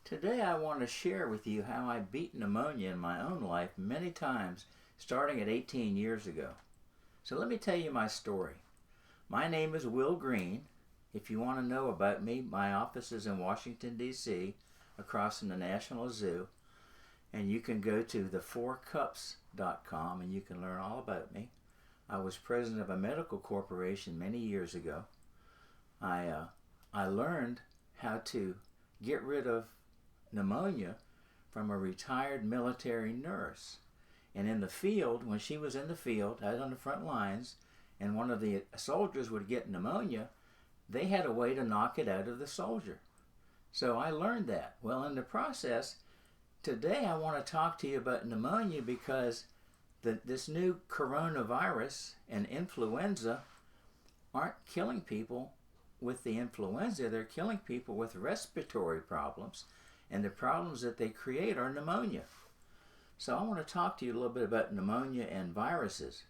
Today I want to share with you how I beat pneumonia in my own life many times, starting at 18 years ago. So let me tell you my story. My name is Will Green. If you want to know about me, my office is in Washington, D.C., across from the National Zoo. And you can go to the4cups.com and you can learn all about me. I was president of a medical corporation many years ago. I learned how to get rid of pneumonia from a retired military nurse. And in the field, when she was in the field, out on the front lines, and one of the soldiers would get pneumonia, they had a way to knock it out of the soldier. So I learned that. Well, in the process, today I want to talk to you about pneumonia because this new coronavirus and influenza aren't killing people with the influenza. They're killing people with respiratory problems, and the problems that they create are pneumonia. So I want to talk to you a little bit about pneumonia and viruses.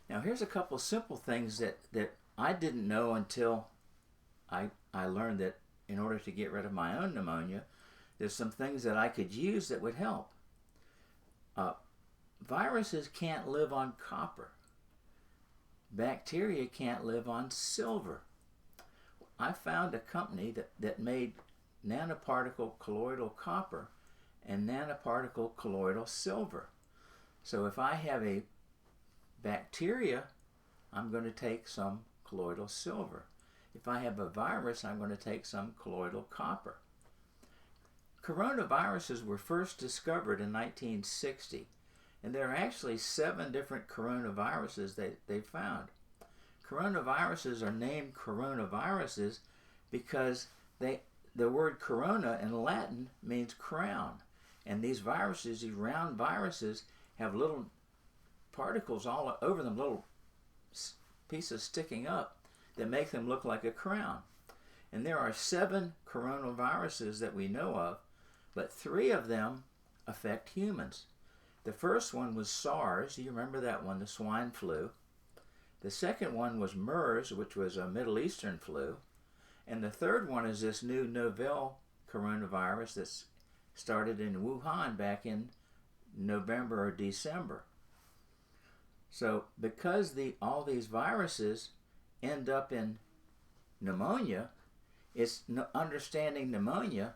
Now here's a couple simple things that I didn't know until I learned that in order to get rid of my own pneumonia, there's some things that I could use that would help. Viruses can't live on copper. Bacteria can't live on silver. I found a company that made nanoparticle colloidal copper and nanoparticle colloidal silver. So if I have a bacteria, I'm going to take some colloidal silver. If I have a virus, I'm going to take some colloidal copper. Coronaviruses were first discovered in 1960, and there are actually 7 different coronaviruses they found. Coronaviruses are named coronaviruses because the word corona in Latin means crown. And these viruses, these round viruses, have little particles all over them, little pieces sticking up that make them look like a crown. And there are 7 coronaviruses that we know of, but 3 of them affect humans. The first one was SARS, you remember that one, the swine flu. The second one was MERS, which was a Middle Eastern flu. And the third one is this new novel coronavirus that's started in Wuhan back in November or December. So because all these viruses end up in pneumonia, it's understanding pneumonia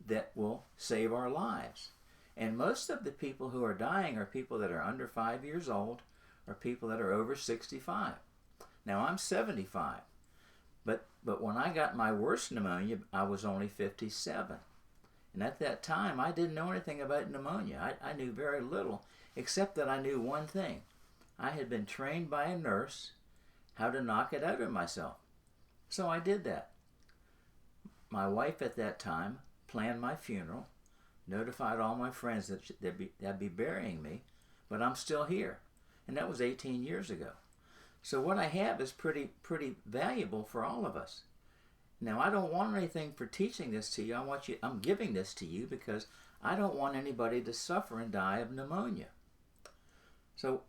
that will save our lives. And most of the people who are dying are people that are under 5 years old or people that are over 65. Now I'm 75, but when I got my worst pneumonia, I was only 57. And at that time, I didn't know anything about pneumonia. I knew very little, except that I knew one thing. I had been trained by a nurse how to knock it out of myself. So I did that. My wife at that time planned my funeral, notified all my friends that they'd be burying me, but I'm still here. And that was 18 years ago. So what I have is pretty valuable for all of us. Now I don't want anything for teaching this to you. I'm giving this to you because I don't want anybody to suffer and die of pneumonia. So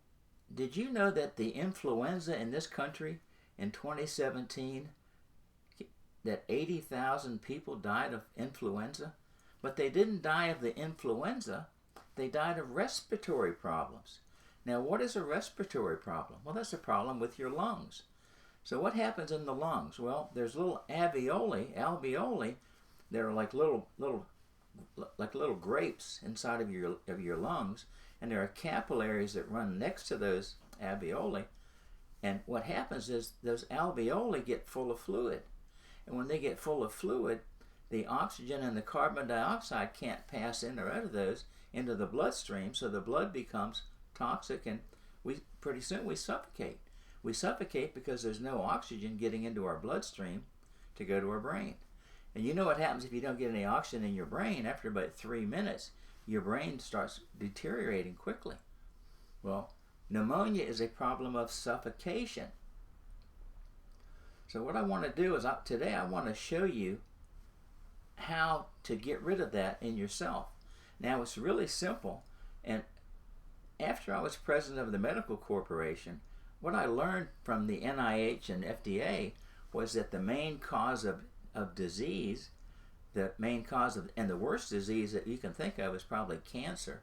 did you know that the influenza in this country in 2017, that 80,000 people died of influenza? But they didn't die of the influenza, they died of respiratory problems. Now what is a respiratory problem? Well, that's a problem with your lungs. So what happens in the lungs? Well, there's little alveoli, they're like little grapes inside of your lungs, and there are capillaries that run next to those alveoli. And what happens is those alveoli get full of fluid. And when they get full of fluid, the oxygen and the carbon dioxide can't pass in or out of those into the bloodstream, so the blood becomes toxic, and pretty soon we suffocate. We suffocate because there's no oxygen getting into our bloodstream to go to our brain. And you know what happens if you don't get any oxygen in your brain? After about 3 minutes, your brain starts deteriorating quickly. Well, pneumonia is a problem of suffocation. So what I want to do is today I want to show you how to get rid of that in yourself. Now it's really simple, and after I was president of the medical corporation, what I learned from the NIH and FDA was that the main cause of disease the main cause of, and the worst disease that you can think of is probably cancer.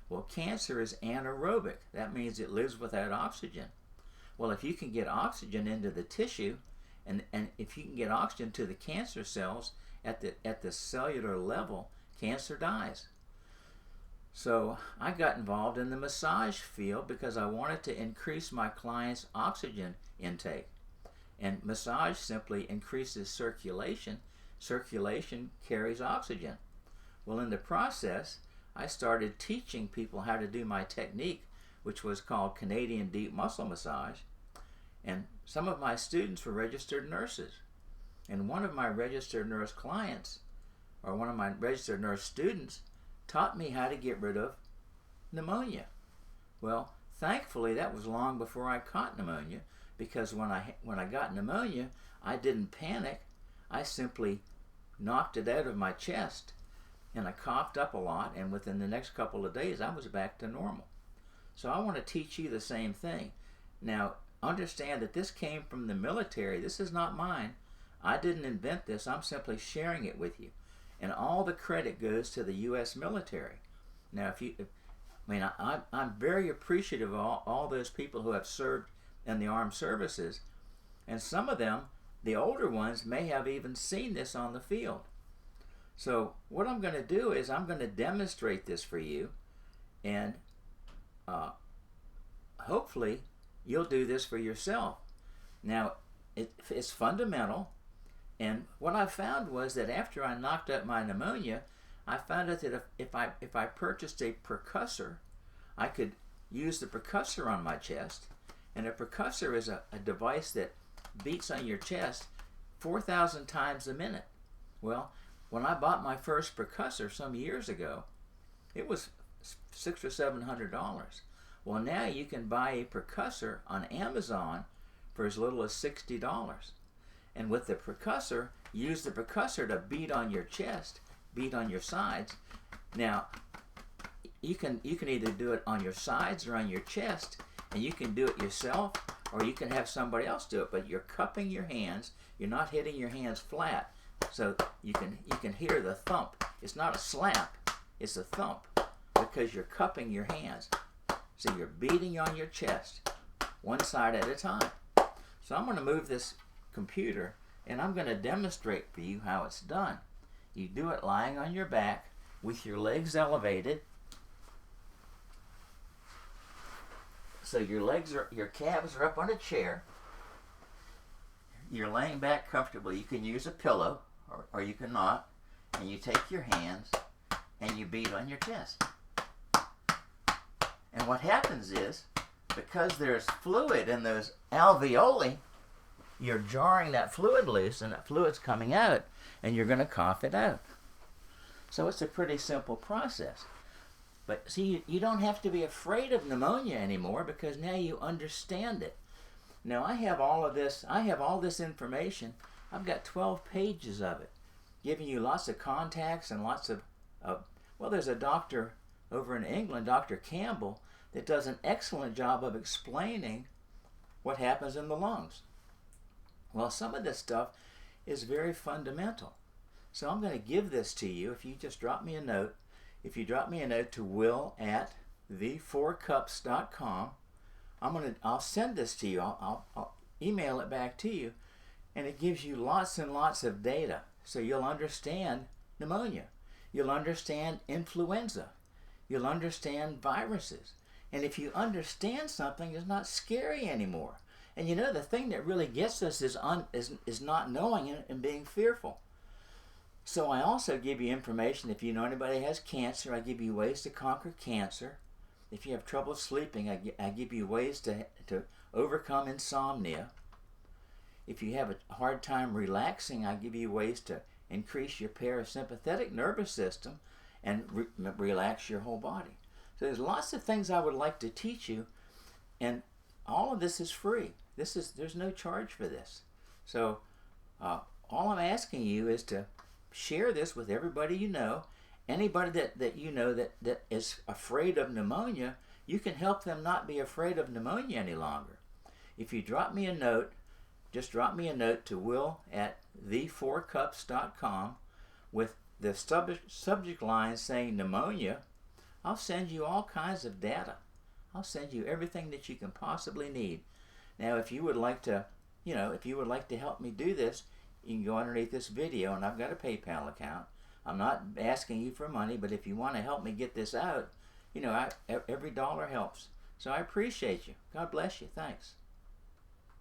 Well, cancer is anaerobic. That means it lives without oxygen. Well, if you can get oxygen into the tissue, and if you can get oxygen to the cancer cells at the cellular level, cancer dies. So I got involved in the massage field because I wanted to increase my clients' oxygen intake. And massage simply increases circulation. Circulation carries oxygen. Well, in the process, I started teaching people how to do my technique, which was called Canadian Deep Muscle Massage. And some of my students were registered nurses. And one of my registered nurse clients, or one of my registered nurse students, taught me how to get rid of pneumonia. Well, thankfully, that was long before I caught pneumonia, because when I got pneumonia, I didn't panic. I simply knocked it out of my chest, and I coughed up a lot, and within the next couple of days, I was back to normal. So I want to teach you the same thing. Now, understand that this came from the military. This is not mine. I didn't invent this. I'm simply sharing it with you. And all the credit goes to the U.S. military. Now, I'm very appreciative of all those people who have served in the armed services. And some of them, the older ones, may have even seen this on the field. So what I'm going to do is I'm going to demonstrate this for you. And hopefully you'll do this for yourself. Now, it's fundamental. And what I found was that after I knocked out my pneumonia, I found out that if I purchased a percussor, I could use the percussor on my chest. And a percussor is a device that beats on your chest 4,000 times a minute. Well, when I bought my first percussor some years ago, it was $600 or $700. Well, now you can buy a percussor on Amazon for as little as $60. And with the percussor, use the percussor to beat on your chest, beat on your sides. Now, you can either do it on your sides or on your chest, and you can do it yourself, or you can have somebody else do it. But you're cupping your hands. You're not hitting your hands flat, so you can hear the thump. It's not a slap. It's a thump because you're cupping your hands. So you're beating on your chest, one side at a time. So I'm going to move this computer, and I'm going to demonstrate for you how it's done. You do it lying on your back with your legs elevated. So your calves are up on a chair. You're laying back comfortably. You can use a pillow, or you can not. And you take your hands and you beat on your chest. And what happens is, because there's fluid in those alveoli, you're jarring that fluid loose, and that fluid's coming out, and you're going to cough it out. So it's a pretty simple process. But see, you don't have to be afraid of pneumonia anymore, because now you understand it. Now I have all this information. I've got 12 pages of it, giving you lots of contacts and lots of well, there's a doctor over in England, Dr. Campbell, that does an excellent job of explaining what happens in the lungs. Well, some of this stuff is very fundamental. So I'm going to give this to you. If you just drop me a note, if you drop me a note to will@the4cups.com, I'll send this to you. I'll email it back to you, and it gives you lots and lots of data. So you'll understand pneumonia. You'll understand influenza. You'll understand viruses. And if you understand something, it's not scary anymore. And you know, the thing that really gets us is not knowing it and being fearful. So I also give you information. If you know anybody has cancer, I give you ways to conquer cancer. If you have trouble sleeping, I give you ways to overcome insomnia. If you have a hard time relaxing, I give you ways to increase your parasympathetic nervous system and relax your whole body. So there's lots of things I would like to teach you, and all of this is free. There's no charge for this. So all I'm asking you is to share this with everybody you know. Anybody that you know that is afraid of pneumonia, you can help them not be afraid of pneumonia any longer. If you drop me a note, just drop me a note to will@the4cups.com. with the subject line saying pneumonia, I'll send you all kinds of data. I'll send you everything that you can possibly need. Now, if you would like to, if you would like to help me do this, you can go underneath this video, and I've got a PayPal account. I'm not asking you for money, but if you want to help me get this out, every dollar helps. So I appreciate you. God bless you. Thanks.